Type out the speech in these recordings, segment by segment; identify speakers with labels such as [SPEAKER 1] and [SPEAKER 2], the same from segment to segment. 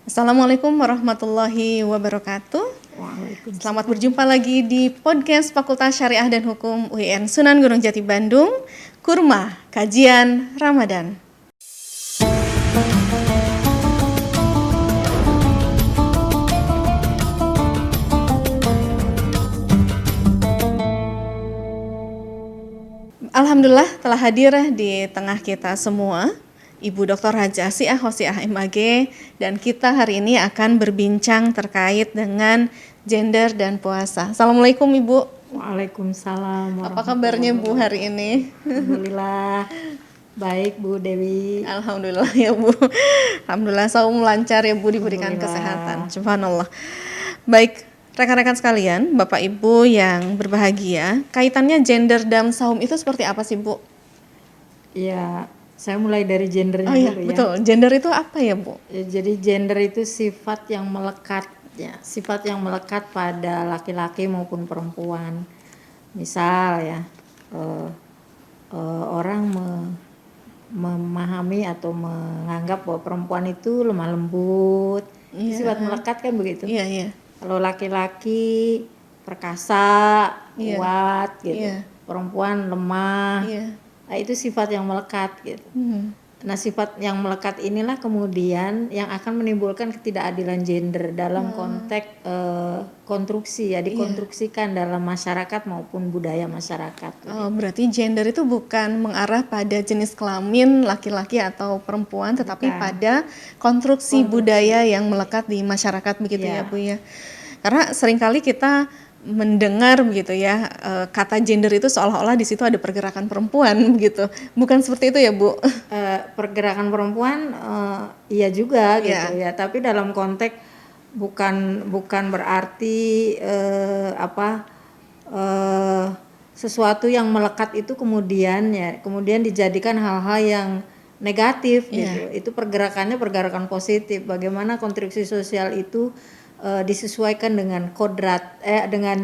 [SPEAKER 1] Assalamualaikum warahmatullahi wabarakatuh.
[SPEAKER 2] Waalaikumsalam.
[SPEAKER 1] Selamat berjumpa lagi di podcast Fakultas Syariah dan Hukum UIN Sunan Gunung Jati Bandung, Kurma Kajian Ramadan. Alhamdulillah telah hadir di tengah kita semua Ibu Dr. Hajah Asiah Hosiah MAG, dan kita hari ini akan berbincang terkait dengan gender dan puasa. Assalamualaikum Ibu.
[SPEAKER 2] Waalaikumsalam.
[SPEAKER 1] Apa kabarnya Bu hari ini?
[SPEAKER 2] Alhamdulillah baik Bu Dewi.
[SPEAKER 1] Alhamdulillah ya Bu. Alhamdulillah saum lancar ya Bu, diberikan
[SPEAKER 2] Alhamdulillah.
[SPEAKER 1] kesehatan. Subhanallah. Baik, rekan-rekan sekalian, Bapak Ibu yang berbahagia, kaitannya gender dan saum itu seperti apa sih Bu?
[SPEAKER 2] Ya, saya mulai dari gendernya
[SPEAKER 1] Oh iya,
[SPEAKER 2] dulu ya.
[SPEAKER 1] betul. Gender itu apa ya Bu?
[SPEAKER 2] Ya, jadi gender itu sifat yang melekat ya, sifat yang melekat pada laki-laki maupun perempuan. Misal ya, orang memahami atau menganggap bahwa perempuan itu lemah lembut.
[SPEAKER 1] Iya.
[SPEAKER 2] Sifat melekat kan begitu.
[SPEAKER 1] Iya, iya.
[SPEAKER 2] Kalau laki-laki perkasa,
[SPEAKER 1] Iya.
[SPEAKER 2] kuat gitu.
[SPEAKER 1] Iya.
[SPEAKER 2] Perempuan lemah.
[SPEAKER 1] Iya.
[SPEAKER 2] Nah, itu sifat yang melekat gitu. Nah, sifat yang melekat inilah kemudian yang akan menimbulkan ketidakadilan gender dalam konteks konstruksi ya, dikonstruksikan dalam masyarakat maupun budaya masyarakat.
[SPEAKER 1] Oh, berarti gender itu bukan mengarah pada jenis kelamin laki-laki atau perempuan, tetapi
[SPEAKER 2] Bukan.
[SPEAKER 1] pada konstruksi budaya yang melekat di masyarakat begitu ya
[SPEAKER 2] Ya.
[SPEAKER 1] Bu ya. Karena seringkali kita mendengar begitu ya, kata gender itu seolah-olah di situ ada pergerakan perempuan begitu. Bukan seperti itu ya Bu?
[SPEAKER 2] Pergerakan perempuan iya juga
[SPEAKER 1] Iya.
[SPEAKER 2] gitu ya, tapi dalam konteks bukan berarti sesuatu yang melekat itu kemudian dijadikan hal-hal yang negatif gitu. Itu pergerakannya pergerakan positif. Bagaimana konstruksi sosial itu disesuaikan dengan kodrat dengan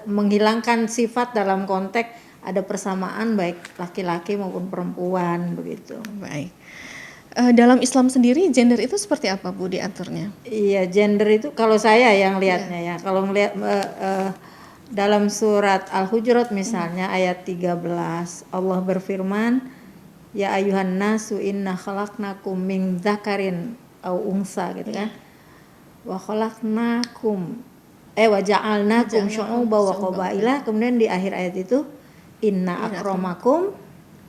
[SPEAKER 2] menghilangkan sifat dalam konteks ada persamaan baik laki-laki maupun perempuan begitu.
[SPEAKER 1] Baik. Dalam Islam sendiri gender itu seperti apa Bu diaturnya?
[SPEAKER 2] Iya, gender itu kalau saya yang lihatnya ya, kalau melihat dalam surat Al-Hujurat misalnya ayat 13 Allah berfirman, ya ayuhan nasu inna khalaqnakum min dzakarin au unsa gitu kan. Wa khalaqnakum wa ja'alnakum syu'uban wa qabaila, kemudian di akhir ayat itu inna akramakum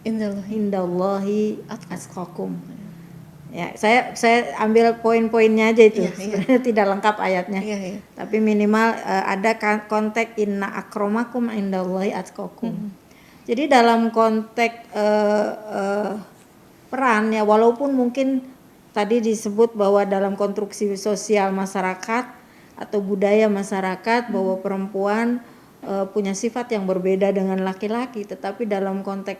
[SPEAKER 2] indallahi atqakum. Ya, saya ambil poin-poinnya aja itu. Sebenarnya tidak lengkap ayatnya. Tapi minimal ada konteks inna akramakum indallahi atqakum. Jadi dalam konteks peran ya, walaupun mungkin tadi disebut bahwa dalam konstruksi sosial masyarakat atau budaya masyarakat bahwa perempuan punya sifat yang berbeda dengan laki-laki, tetapi dalam konteks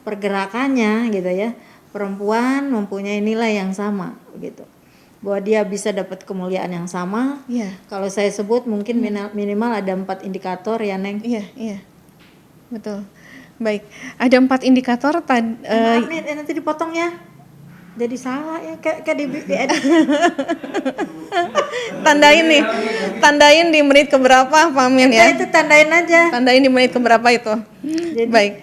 [SPEAKER 2] pergerakannya gitu ya, perempuan mempunyai nilai yang sama gitu, bahwa dia bisa dapat kemuliaan yang sama. Kalau saya sebut mungkin minimal ada 4 indikator ya Neng.
[SPEAKER 1] Iya, betul. Baik, ada 4 indikator
[SPEAKER 2] maaf nih, nanti dipotong ya, jadi salah ya kayak di
[SPEAKER 1] tandain di menit keberapa Pak Amin ya?
[SPEAKER 2] Itu tandain aja.
[SPEAKER 1] Tandain di menit keberapa itu.
[SPEAKER 2] Jadi,
[SPEAKER 1] baik.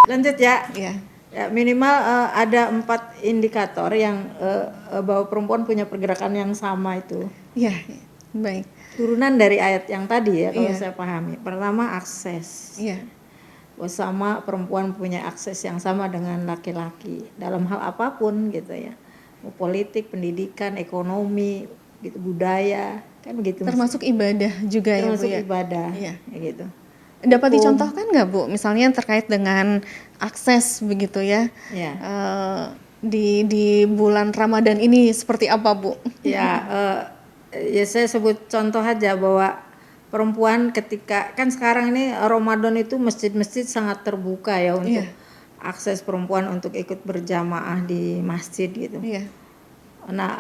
[SPEAKER 2] Lanjut ya.
[SPEAKER 1] Iya.
[SPEAKER 2] Ya, minimal ada 4 indikator yang bahwa perempuan punya pergerakan yang sama itu.
[SPEAKER 1] Iya, baik.
[SPEAKER 2] Turunan dari ayat yang tadi ya, kalau saya pahami. Pertama akses.
[SPEAKER 1] Iya.
[SPEAKER 2] Sama perempuan punya akses yang sama dengan laki-laki dalam hal apapun gitu ya. Politik, pendidikan, ekonomi, gitu, budaya, kan begitu.
[SPEAKER 1] Termasuk ibadah juga ya Bu ya.
[SPEAKER 2] Termasuk ibadah.
[SPEAKER 1] Iya.
[SPEAKER 2] Gitu.
[SPEAKER 1] Dapat dicontohkan nggak Bu, misalnya terkait dengan akses begitu ya?
[SPEAKER 2] Ya.
[SPEAKER 1] Di bulan Ramadan ini seperti apa Bu?
[SPEAKER 2] Ya, ya saya sebut contoh aja bahwa perempuan ketika kan sekarang ini Ramadan itu masjid-masjid sangat terbuka ya untuk akses perempuan untuk ikut berjamaah di masjid gitu. Nah,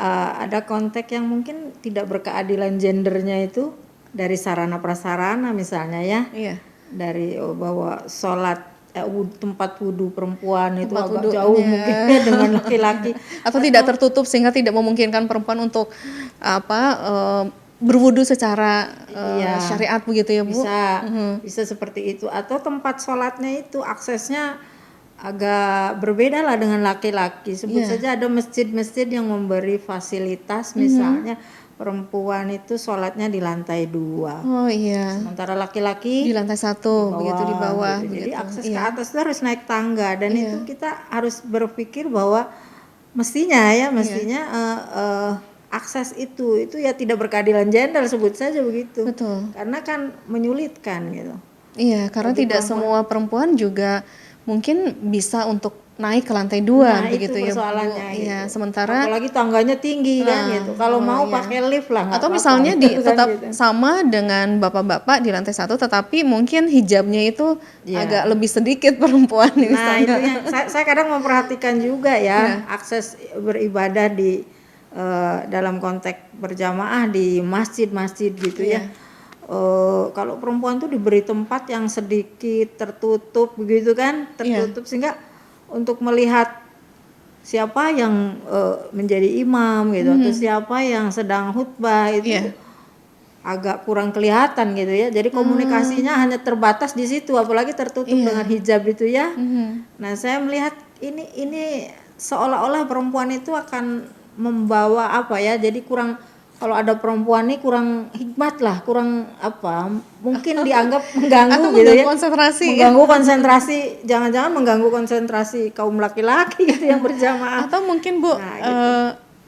[SPEAKER 2] ada konteks yang mungkin tidak berkeadilan gendernya itu dari sarana prasarana misalnya ya. Dari bahwa sholat tempat wudhu perempuan itu
[SPEAKER 1] Tempat
[SPEAKER 2] agak
[SPEAKER 1] wudhunya.
[SPEAKER 2] jauh mungkin ya dengan laki-laki.
[SPEAKER 1] Atau tidak tertutup sehingga tidak memungkinkan perempuan untuk berwudu secara
[SPEAKER 2] Iya,
[SPEAKER 1] syariat begitu ya Bu?
[SPEAKER 2] bisa seperti itu. Atau tempat sholatnya itu aksesnya agak berbeda lah dengan laki-laki. Sebut saja ada masjid-masjid yang memberi fasilitas, misalnya perempuan itu sholatnya di lantai 2,
[SPEAKER 1] Oh iya,
[SPEAKER 2] sementara
[SPEAKER 1] di
[SPEAKER 2] laki-laki
[SPEAKER 1] lantai 1 begitu di bawah
[SPEAKER 2] gitu. Jadi
[SPEAKER 1] begitu.
[SPEAKER 2] akses ke
[SPEAKER 1] Iya.
[SPEAKER 2] atas itu harus naik tangga, dan itu kita harus berpikir bahwa mestinya
[SPEAKER 1] Iya.
[SPEAKER 2] akses itu ya tidak berkeadilan gender, sebut saja begitu.
[SPEAKER 1] Betul.
[SPEAKER 2] Karena kan menyulitkan gitu.
[SPEAKER 1] Iya, karena
[SPEAKER 2] Bagi
[SPEAKER 1] tidak
[SPEAKER 2] perempuan.
[SPEAKER 1] semua perempuan juga mungkin bisa untuk naik ke lantai 2
[SPEAKER 2] Nah,
[SPEAKER 1] begitu
[SPEAKER 2] itu
[SPEAKER 1] ya Bu.
[SPEAKER 2] persoalannya
[SPEAKER 1] Iya,
[SPEAKER 2] gitu.
[SPEAKER 1] sementara
[SPEAKER 2] Apalagi tangganya tinggi kan gitu. Kalau mau
[SPEAKER 1] iya.
[SPEAKER 2] pakai lift lah nggak
[SPEAKER 1] Atau
[SPEAKER 2] apa-apa.
[SPEAKER 1] misalnya
[SPEAKER 2] gitu kan,
[SPEAKER 1] tetap
[SPEAKER 2] gitu.
[SPEAKER 1] sama dengan bapak-bapak di lantai 1 tetapi mungkin hijabnya itu
[SPEAKER 2] Iya.
[SPEAKER 1] agak lebih sedikit perempuan
[SPEAKER 2] Nah,
[SPEAKER 1] misalnya.
[SPEAKER 2] itu yang saya kadang memperhatikan juga ya, akses beribadah di dalam konteks berjamaah di masjid-masjid gitu ya. Kalau perempuan tuh diberi tempat yang sedikit tertutup begitu kan, tertutup sehingga untuk melihat siapa yang menjadi imam gitu atau siapa yang sedang khutbah itu agak kurang kelihatan gitu ya. Jadi komunikasinya hanya terbatas di situ, apalagi tertutup dengan hijab itu ya. Nah, saya melihat ini seolah-olah perempuan itu akan membawa apa ya? Jadi kurang, kalau ada perempuan ini kurang hikmat lah, kurang apa? Mungkin dianggap mengganggu
[SPEAKER 1] Atau
[SPEAKER 2] gitu
[SPEAKER 1] mengganggu
[SPEAKER 2] ya.
[SPEAKER 1] konsentrasi.
[SPEAKER 2] Mengganggu konsentrasi, jangan-jangan mengganggu konsentrasi kaum laki-laki gitu yang berjamaah.
[SPEAKER 1] Atau mungkin Bu,
[SPEAKER 2] gitu.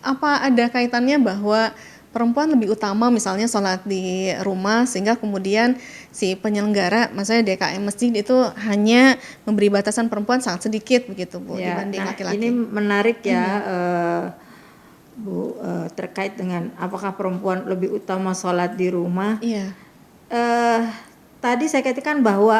[SPEAKER 1] apa ada kaitannya bahwa perempuan lebih utama misalnya sholat di rumah sehingga kemudian si penyelenggara, maksudnya DKM masjid itu hanya memberi batasan perempuan sangat sedikit begitu Bu
[SPEAKER 2] Ya,
[SPEAKER 1] dibanding
[SPEAKER 2] nah
[SPEAKER 1] laki-laki.
[SPEAKER 2] ini menarik ya Bu, terkait dengan apakah perempuan lebih utama sholat di rumah.
[SPEAKER 1] Iya.
[SPEAKER 2] Tadi saya katakan bahwa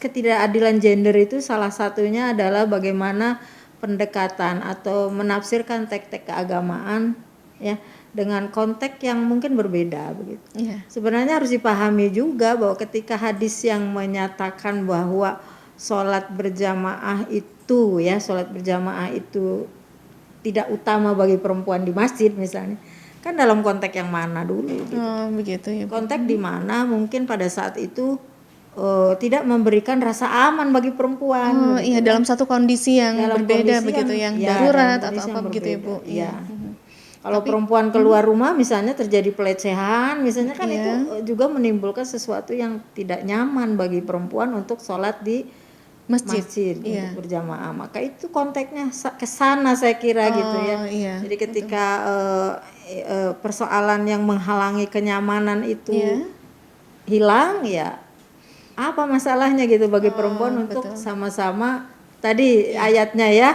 [SPEAKER 2] ketidakadilan gender itu salah satunya adalah bagaimana pendekatan atau menafsirkan teks-teks keagamaan ya dengan konteks yang mungkin berbeda begitu.
[SPEAKER 1] Iya.
[SPEAKER 2] Sebenarnya harus dipahami juga bahwa ketika hadis yang menyatakan bahwa sholat berjamaah itu tidak utama bagi perempuan di masjid misalnya, kan dalam konteks yang mana dulu gitu.
[SPEAKER 1] Oh, begitu ya Bu.
[SPEAKER 2] Konteks di mana mungkin pada saat itu tidak memberikan rasa aman bagi perempuan.
[SPEAKER 1] Oh iya, dalam satu kondisi yang
[SPEAKER 2] Dalam
[SPEAKER 1] berbeda
[SPEAKER 2] kondisi
[SPEAKER 1] begitu, yang
[SPEAKER 2] ya,
[SPEAKER 1] darurat
[SPEAKER 2] dalam
[SPEAKER 1] atau
[SPEAKER 2] kondisi
[SPEAKER 1] apa
[SPEAKER 2] yang
[SPEAKER 1] begitu ya Bu.
[SPEAKER 2] berbeda, iya. Kalau perempuan keluar rumah misalnya terjadi pelecehan misalnya kan itu juga menimbulkan sesuatu yang tidak nyaman bagi perempuan untuk sholat di masjid untuk berjamaah. Maka itu konteksnya ke sana saya kira gitu ya.
[SPEAKER 1] Iya,
[SPEAKER 2] jadi ketika persoalan yang menghalangi kenyamanan itu hilang ya, apa masalahnya gitu bagi perempuan untuk sama-sama tadi ayatnya ya,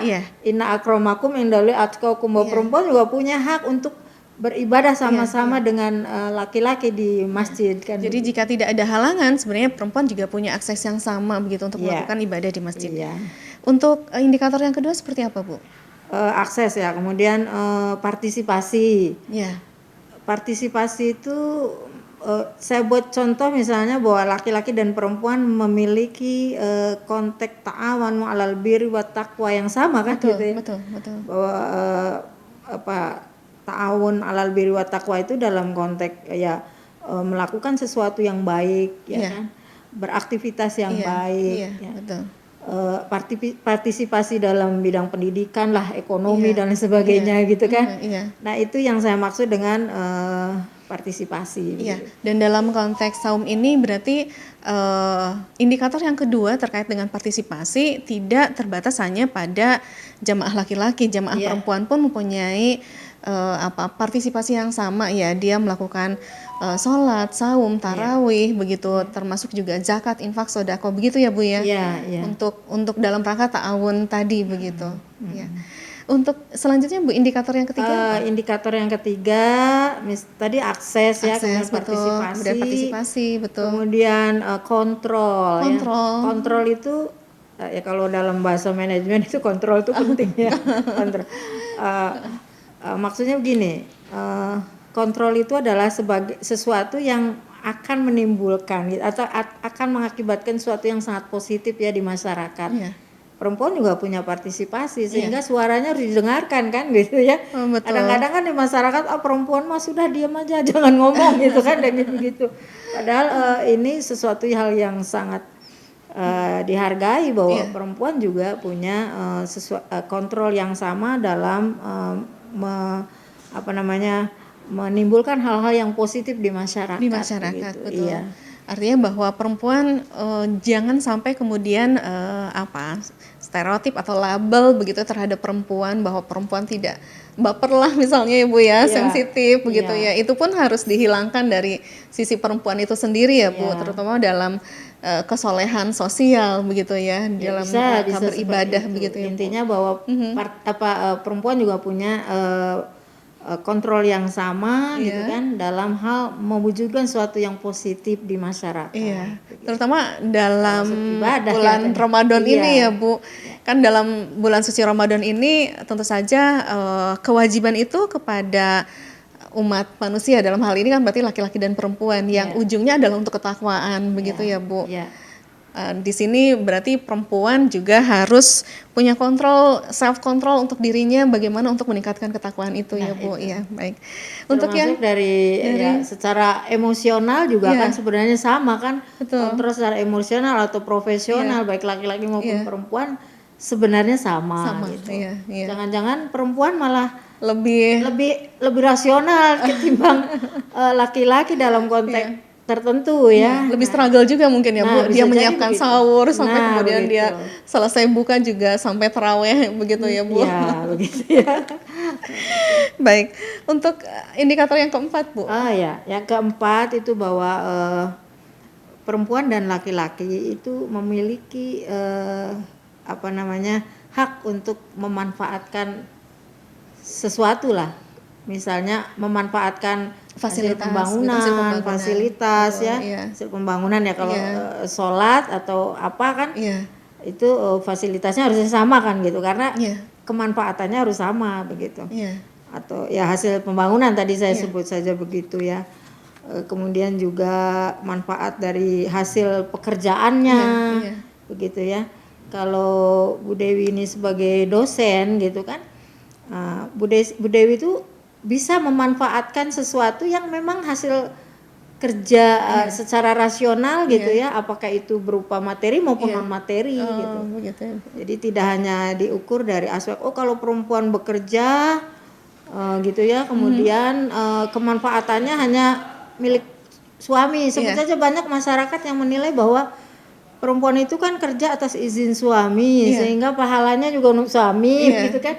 [SPEAKER 2] inna akramakum indallahi atqakum, bahwa perempuan juga punya hak untuk beribadah sama-sama dengan laki-laki di masjid kan.
[SPEAKER 1] Jadi jika tidak ada halangan sebenarnya perempuan juga punya akses yang sama begitu untuk melakukan ibadah di masjid. Untuk indikator yang kedua seperti apa Bu?
[SPEAKER 2] Akses ya, kemudian partisipasi. Partisipasi itu saya buat contoh misalnya bahwa laki-laki dan perempuan memiliki konteks ta'awanu 'alal birri wat taqwa yang sama kan gitu ya.
[SPEAKER 1] Betul.
[SPEAKER 2] Bahwa ta'awun 'alal birri wat taqwa itu dalam konteks ya melakukan sesuatu yang baik ya kan. Beraktivitas yang baik ya.
[SPEAKER 1] Betul.
[SPEAKER 2] Partisipasi dalam bidang pendidikan lah, ekonomi dan lain sebagainya gitu kan. Nah, itu yang saya maksud dengan partisipasi.
[SPEAKER 1] Dan dalam konteks saum ini berarti indikator yang kedua terkait dengan partisipasi tidak terbatas hanya pada jamaah laki-laki, jamaah perempuan pun mempunyai partisipasi yang sama ya. Dia melakukan sholat, saum, tarawih begitu, termasuk juga zakat, infak, sodako begitu ya Bu ya. Untuk dalam rangka ta'awun tadi begitu. Untuk selanjutnya Bu, indikator yang ketiga apa?
[SPEAKER 2] Indikator yang ketiga tadi akses ya, kemudian partisipasi,
[SPEAKER 1] betul.
[SPEAKER 2] Kemudian kontrol. Kontrol itu ya kalau dalam bahasa manajemen itu kontrol itu penting ya. Kontrol. Maksudnya begini, kontrol itu adalah sebagai sesuatu yang akan menimbulkan gitu, atau akan mengakibatkan sesuatu yang sangat positif ya di masyarakat.
[SPEAKER 1] Iya.
[SPEAKER 2] Perempuan juga punya partisipasi sehingga suaranya harus didengarkan kan gitu ya.
[SPEAKER 1] Oh, betul.
[SPEAKER 2] Kadang-kadang kan di masyarakat perempuan mah sudah diam aja jangan ngomong gitu kan dan gitu. Padahal ini sesuatu hal yang sangat dihargai bahwa perempuan juga punya kontrol yang sama dalam menimbulkan hal-hal yang positif di masyarakat.
[SPEAKER 1] Di masyarakat,
[SPEAKER 2] gitu.
[SPEAKER 1] betul.
[SPEAKER 2] Iya.
[SPEAKER 1] Artinya bahwa perempuan jangan sampai kemudian stereotip atau label begitu terhadap perempuan, bahwa perempuan tidak baper lah misalnya ya Bu ya, sensitif begitu ya. Itu pun harus dihilangkan dari sisi perempuan itu sendiri ya Bu, terutama dalam kesolehan sosial begitu ya, dalam
[SPEAKER 2] bisa
[SPEAKER 1] beribadah begitu ya Bu.
[SPEAKER 2] Intinya bahwa perempuan juga punya kontrol yang sama gitu kan dalam hal mewujudkan sesuatu yang positif di masyarakat.
[SPEAKER 1] Iya, terutama dalam bulan
[SPEAKER 2] ya,
[SPEAKER 1] Ramadan ini ya Bu. Kan dalam bulan suci Ramadan ini tentu saja kewajiban itu kepada umat manusia, dalam hal ini kan berarti laki-laki dan perempuan yang ujungnya adalah untuk ketakwaan begitu ya Bu. Di sini berarti perempuan juga harus punya kontrol, self control untuk dirinya, bagaimana untuk meningkatkan ketakwaan itu ya Bu. Iya, baik.
[SPEAKER 2] Untuk yang dari secara emosional juga kan sebenarnya sama kan. Kontrol secara emosional atau profesional baik laki-laki maupun perempuan sebenarnya sama gitu. Jangan-jangan perempuan malah lebih rasional ketimbang laki-laki dalam konteks tertentu ya.
[SPEAKER 1] Lebih struggle juga mungkin ya Bu. Dia menyiapkan sahur sampai kemudian dia selesai buka juga sampai taraweh begitu ya Bu.
[SPEAKER 2] Iya, begitu ya.
[SPEAKER 1] Baik. Untuk indikator yang keempat Bu.
[SPEAKER 2] Yang keempat itu bahwa perempuan dan laki-laki itu memiliki hak untuk memanfaatkan sesuatu lah. Misalnya memanfaatkan
[SPEAKER 1] fasilitas
[SPEAKER 2] pembangunan, fasilitas hasil pembangunan ya kalau sholat atau apa kan itu fasilitasnya harus sama kan gitu karena kemanfaatannya harus sama begitu. Atau ya hasil pembangunan tadi saya sebut saja begitu ya. Kemudian juga manfaat dari hasil pekerjaannya begitu ya. Kalau Bu Dewi ini sebagai dosen gitu kan, Bu Dewi itu bisa memanfaatkan sesuatu yang memang hasil kerja secara rasional gitu ya, apakah itu berupa materi maupun non materi gitu. Jadi tidak hanya diukur dari aspek kalau perempuan bekerja gitu ya, kemudian kemanfaatannya hanya milik suami. Sebut saja banyak masyarakat yang menilai bahwa perempuan itu kan kerja atas izin suami sehingga pahalanya juga untuk suami gitu kan.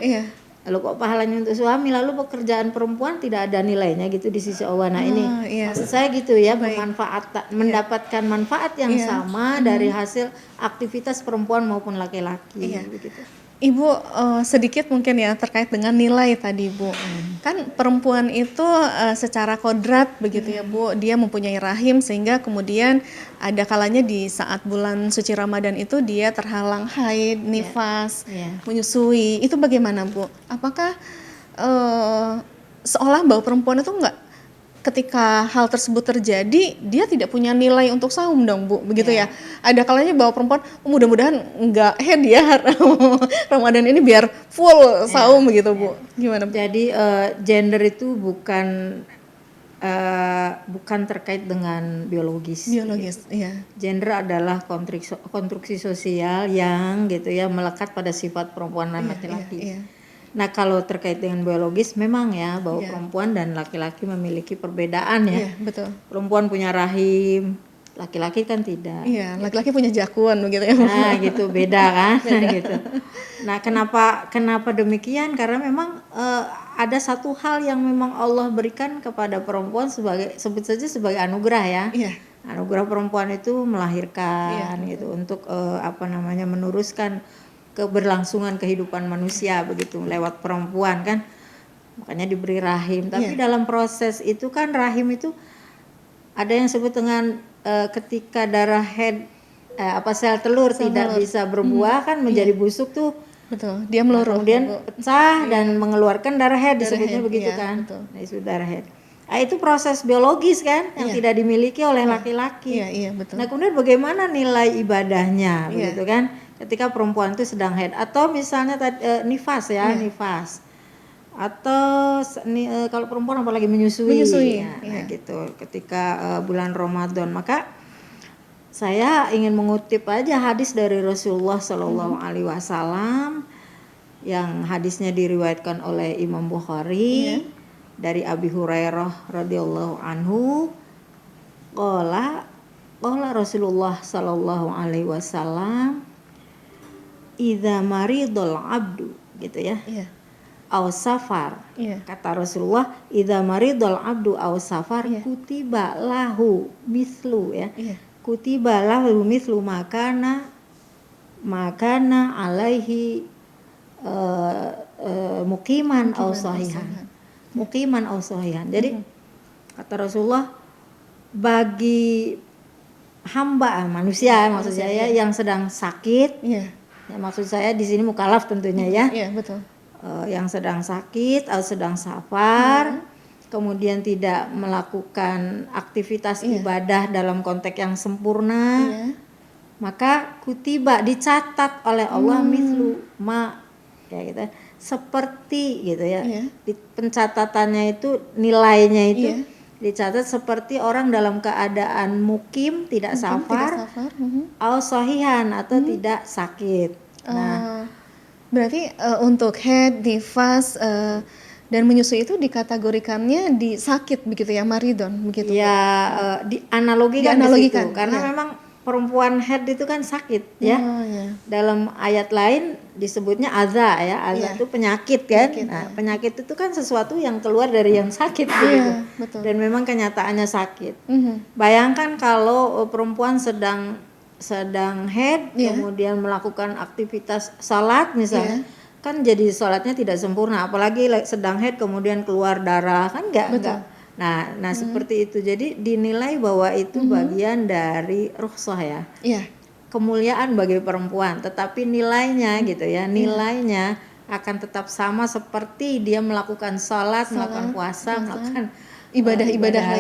[SPEAKER 2] Lalu kok pahalanya untuk suami, lalu pekerjaan perempuan tidak ada nilainya gitu di sisi Allah. Nah ini maksud saya gitu ya, mendapatkan manfaat yang sama dari hasil aktivitas perempuan maupun laki-laki. Begitu.
[SPEAKER 1] Ibu sedikit mungkin ya terkait dengan nilai tadi Bu. Kan perempuan itu secara kodrat begitu ya Bu, dia mempunyai rahim sehingga kemudian ada kalanya di saat bulan suci Ramadan itu dia terhalang haid, nifas, menyusui. Itu bagaimana Bu? Apakah seolah bahwa perempuan itu ketika hal tersebut terjadi dia tidak punya nilai untuk saum dong Bu, begitu ya? Ada kalanya bahwa perempuan mudah-mudahan enggak head ya Ramadan ini biar full saum begitu Bu. Gimana Bu?
[SPEAKER 2] Jadi gender itu bukan terkait dengan biologis. Gender adalah konstruksi sosial yang gitu ya melekat pada sifat perempuan dan laki-laki. Nah kalau terkait dengan biologis memang ya bahwa perempuan dan laki-laki memiliki perbedaan ya.
[SPEAKER 1] Betul.
[SPEAKER 2] Perempuan punya rahim, laki-laki kan tidak.
[SPEAKER 1] Laki-laki punya jakuan begitu ya.
[SPEAKER 2] Nah gitu beda kan. Gitu. Nah kenapa demikian? Karena memang ada satu hal yang memang Allah berikan kepada perempuan sebut saja sebagai anugerah ya. Anugerah perempuan itu melahirkan gitu untuk meneruskan keberlangsungan kehidupan manusia begitu lewat perempuan kan, makanya diberi rahim. Tapi dalam proses itu kan rahim itu ada yang sebut dengan ketika darah head sel telur tidak bisa berbuah kan menjadi busuk tuh.
[SPEAKER 1] Betul, dia meluruh.
[SPEAKER 2] Kemudian pecah dan mengeluarkan darah head disebutnya begitu kan. Nah itu darah head. Itu proses biologis kan yang
[SPEAKER 1] Iya.
[SPEAKER 2] tidak dimiliki oleh laki-laki.
[SPEAKER 1] Iya, betul.
[SPEAKER 2] Nah, kemudian bagaimana nilai ibadahnya,
[SPEAKER 1] Iya.
[SPEAKER 2] begitu kan? Ketika perempuan itu sedang haid atau misalnya nifas ya, nifas. Atau kalau perempuan apalagi menyusui. Ya, nah gitu. Ketika bulan Ramadan, maka saya ingin mengutip aja hadis dari Rasulullah Shallallahu Alaihi Wasallam yang hadisnya diriwayatkan oleh Imam Bukhari dari Abi Hurairah radhiyallahu anhu. Qala Rasulullah Shallallahu Alaihi Wasallam, idza maridul abdu, gitu ya.
[SPEAKER 1] Iya.
[SPEAKER 2] Aw safar.
[SPEAKER 1] Iya.
[SPEAKER 2] Kata Rasulullah, idza maridul abdu aw safar kutiba lahu mislu ya.
[SPEAKER 1] Iya.
[SPEAKER 2] Kutiba lahu mislu makana alaihi mukiman aw sahihan. Mukiman aw sahihan. Jadi kata Rasulullah, bagi hamba manusia maksud saya yang sedang sakit, ya, maksud saya di sini mukallaf tentunya ya.
[SPEAKER 1] Iya, betul.
[SPEAKER 2] Yang sedang sakit atau sedang safar, kemudian tidak melakukan aktivitas ibadah dalam konteks yang sempurna, maka kutiba dicatat oleh Allah mislu ma, kayak gitu, seperti gitu ya. Di pencatatannya itu nilainya itu dicatat seperti orang dalam keadaan mukim, tidak safar, au sahihan atau tidak sakit. Nah,
[SPEAKER 1] berarti untuk haid, nifas, dan menyusui itu dikategorikannya di sakit begitu ya, maridon begitu?
[SPEAKER 2] Ya, dianalogikan di situ, karena memang perempuan haid itu kan sakit ya. Dalam ayat lain disebutnya adza ya, adza itu penyakit kan. Nah, penyakit itu kan sesuatu yang keluar dari yang sakit gitu.
[SPEAKER 1] Betul.
[SPEAKER 2] Dan memang kenyataannya sakit. Bayangkan kalau perempuan sedang haid, kemudian melakukan aktivitas salat misalnya, kan jadi salatnya tidak sempurna, apalagi sedang haid kemudian keluar darah, kan enggak. Nah seperti itu. Jadi dinilai bahwa itu bagian dari rukhsah ya. Kemuliaan bagi perempuan, tetapi nilainya gitu ya, nilainya akan tetap sama seperti dia melakukan salat, melakukan puasa, melakukan ibadah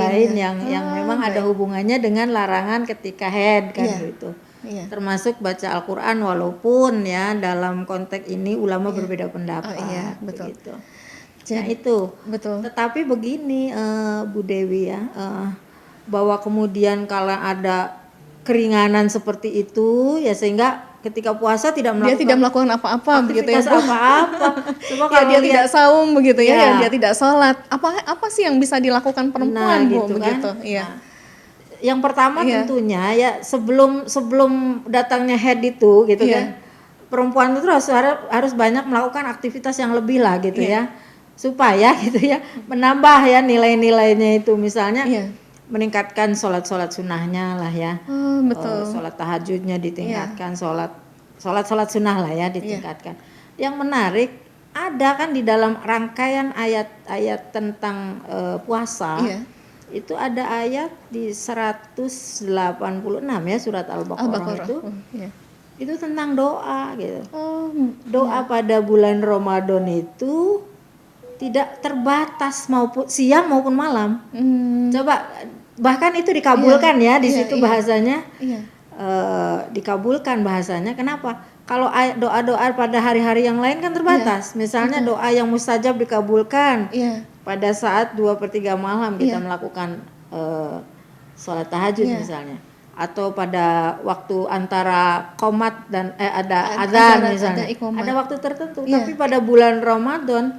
[SPEAKER 2] lain yang memang ada hubungannya dengan larangan ketika haid kan gitu. Termasuk baca Al-Qur'an, walaupun ya dalam konteks ini ulama berbeda pendapat.
[SPEAKER 1] Betul.
[SPEAKER 2] Begitu. Nah itu.
[SPEAKER 1] Betul.
[SPEAKER 2] Tetapi begini Bu Dewi ya, bahwa kemudian kalau ada keringanan seperti itu ya, sehingga ketika puasa tidak
[SPEAKER 1] melakukan apa-apa begitu ya,
[SPEAKER 2] apa-apa. Coba kalau
[SPEAKER 1] dia tidak saum begitu ya, dia tidak sholat. Apa sih yang bisa dilakukan perempuan Bu
[SPEAKER 2] gitu
[SPEAKER 1] begitu?
[SPEAKER 2] Kan? Yang pertama tentunya ya sebelum datangnya haid itu gitu kan, perempuan itu harus banyak melakukan aktivitas yang lebih lah gitu ya, supaya gitu ya menambah ya nilai-nilainya itu, misalnya meningkatkan sholat sunnahnya lah ya.
[SPEAKER 1] Betul.
[SPEAKER 2] Sholat tahajudnya ditingkatkan, sholat sunnah lah ya ditingkatkan. Yang menarik ada kan di dalam rangkaian ayat-ayat tentang puasa, itu ada ayat di 186 ya surat Al-Baqarah itu. Itu tentang doa gitu. Doa pada bulan Ramadan itu tidak terbatas maupun siang maupun malam. Coba, bahkan itu dikabulkan ya di situ bahasanya. Dikabulkan bahasanya. Kenapa? Kalau doa-doa pada hari-hari yang lain kan terbatas. Misalnya doa yang mustajab dikabulkan pada saat 2/3 malam kita melakukan sholat tahajud misalnya, atau pada waktu antara qomat dan ada adzan misalnya, ada waktu tertentu. Tapi pada bulan Ramadan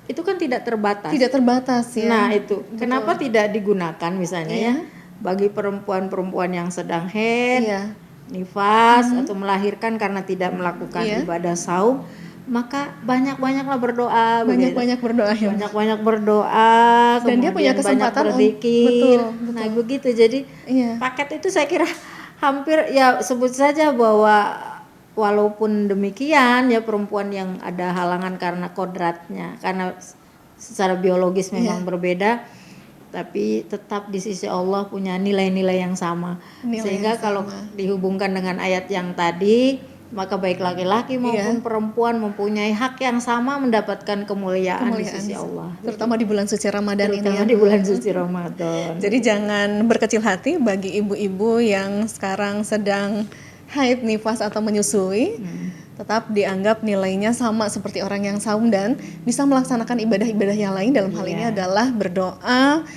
[SPEAKER 2] itu kan tidak terbatas.
[SPEAKER 1] Tidak terbatas ya.
[SPEAKER 2] Nah itu kenapa tidak digunakan misalnya ya bagi perempuan-perempuan yang sedang haid, nifas atau melahirkan karena tidak melakukan ibadah saum, maka banyak-banyaklah berdoa,
[SPEAKER 1] banyak-banyak berdoa ya.
[SPEAKER 2] Banyak-banyak berdoa,
[SPEAKER 1] dan dia punya kesempatan
[SPEAKER 2] berzikir. Nah begitu. Jadi paket itu saya kira hampir ya, sebut saja bahwa walaupun demikian ya, perempuan yang ada halangan karena kodratnya, karena secara biologis memang berbeda, tapi tetap di sisi Allah punya nilai-nilai yang sama. Sehingga kalau dihubungkan dengan ayat yang tadi, maka baik laki-laki maupun perempuan mempunyai hak yang sama mendapatkan kemuliaan di sisi Allah.
[SPEAKER 1] Terutama di bulan suci Ramadan ini
[SPEAKER 2] Terutama
[SPEAKER 1] ya.
[SPEAKER 2] di bulan suci Ramadan.
[SPEAKER 1] Jadi jangan berkecil hati bagi ibu-ibu yang sekarang sedang haid, nifas atau menyusui. Tetap dianggap nilainya sama seperti orang yang saum dan bisa melaksanakan ibadah-ibadah yang lain. Dalam hal ini adalah berdoa,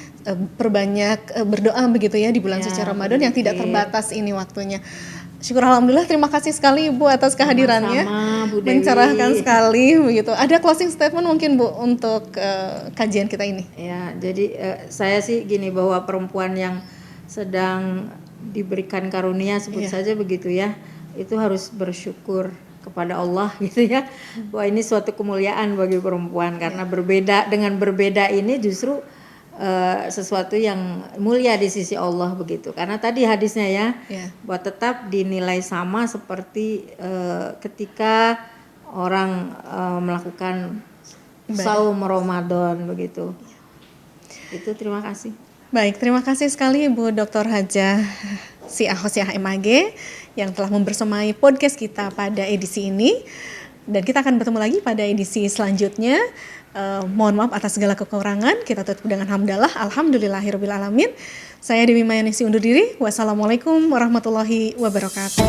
[SPEAKER 1] perbanyak berdoa begitu ya di bulan suci Ramadan yang tidak terbatas ini waktunya. Syukur alhamdulillah, terima kasih sekali Ibu atas kehadirannya.
[SPEAKER 2] Sama-sama, Bu Dewi.
[SPEAKER 1] Mencerahkan sekali begitu. Ada closing statement mungkin Bu untuk kajian kita ini?
[SPEAKER 2] Ya, jadi saya sih gini, bahwa perempuan yang sedang diberikan karunia sebut saja begitu ya, itu harus bersyukur kepada Allah gitu ya. Wah, ini suatu kemuliaan bagi perempuan karena berbeda ini justru sesuatu yang mulia di sisi Allah begitu. Karena tadi hadisnya ya, buat tetap dinilai sama seperti ketika orang melakukan saum Ramadan begitu. Itu terima kasih.
[SPEAKER 1] Baik, terima kasih sekali Ibu Dr. Hajah Siah Hosiah MAG yang telah membersamai podcast kita pada edisi ini. Dan kita akan bertemu lagi pada edisi selanjutnya. Mohon maaf atas segala kekurangan. Kita tutup dengan hamdalah. Alhamdulillahirrabbilalamin. Saya Dewi Mayanisi undur diri. Wassalamualaikum warahmatullahi wabarakatuh.